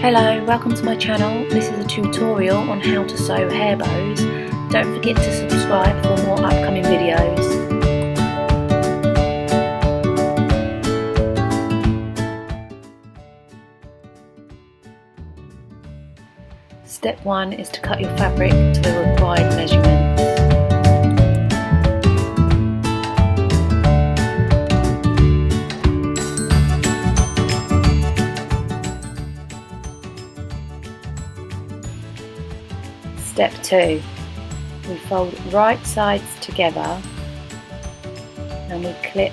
Hello, welcome to my channel. This is a tutorial on how to sew hair bows. Don't forget to subscribe for more upcoming videos. Step 1 is to cut your fabric to the required measurements. Step 2, we fold right sides together and we clip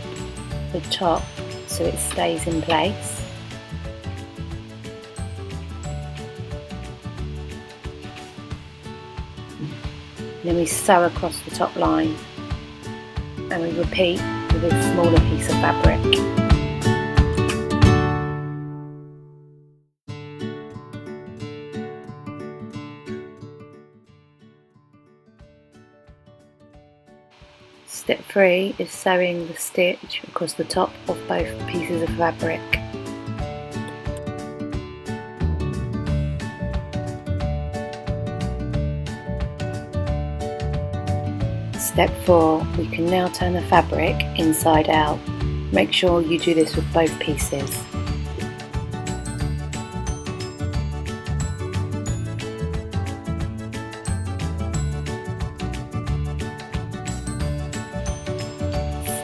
the top so it stays in place. Then we sew across the top line and we repeat with a smaller piece of fabric. Step 3 is sewing the stitch across the top of both pieces of fabric. Step 4, we can now turn the fabric inside out. Make sure you do this with both pieces.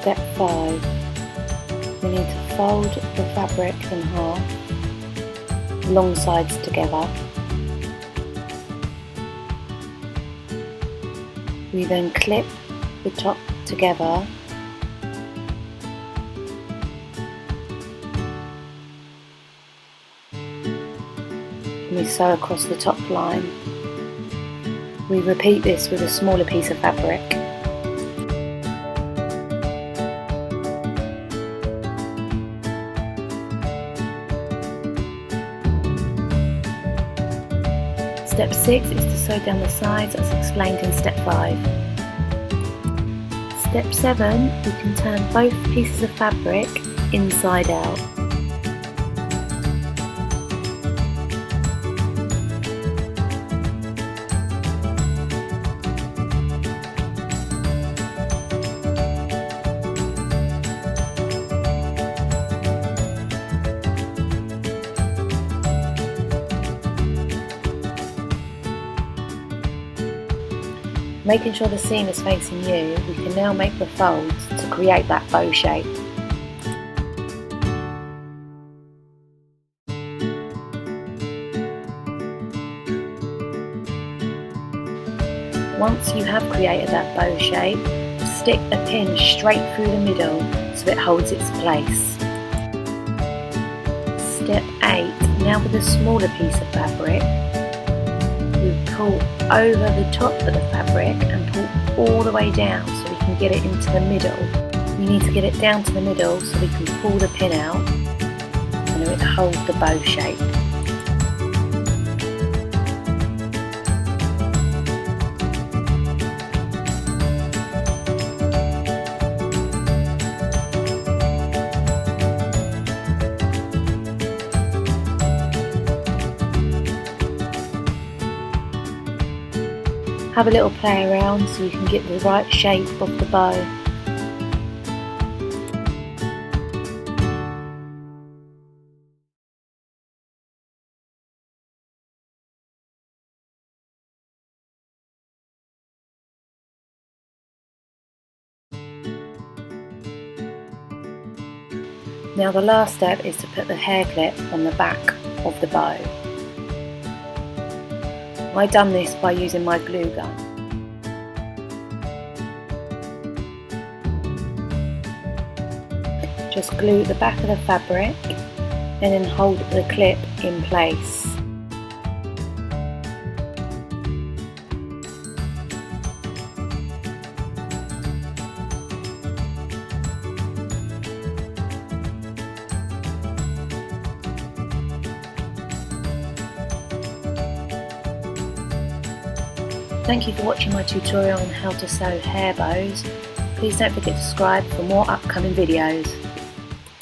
Step 5, we need to fold the fabric in half, long sides together. We then clip the top together and we sew across the top line. We repeat this with a smaller piece of fabric. Step 6 is to sew down the sides as explained in Step 5. Step 7, we can turn both pieces of fabric inside out. Making sure the seam is facing you, we can now make the folds to create that bow shape. Once you have created that bow shape, stick a pin straight through the middle so it holds its place. Step 8, now with a smaller piece of fabric, we pull over the top of the fabric and pull all the way down so we can get it into the middle. We need to get it down to the middle so we can pull the pin out and it holds the bow shape. Have a little play around so you can get the right shape of the bow. Now the last step is to put the hair clip on the back of the bow. I done this by using my glue gun. Just glue the back of the fabric and then hold the clip in place. Thank you for watching my tutorial on how to sew hair bows. Please don't forget to subscribe for more upcoming videos.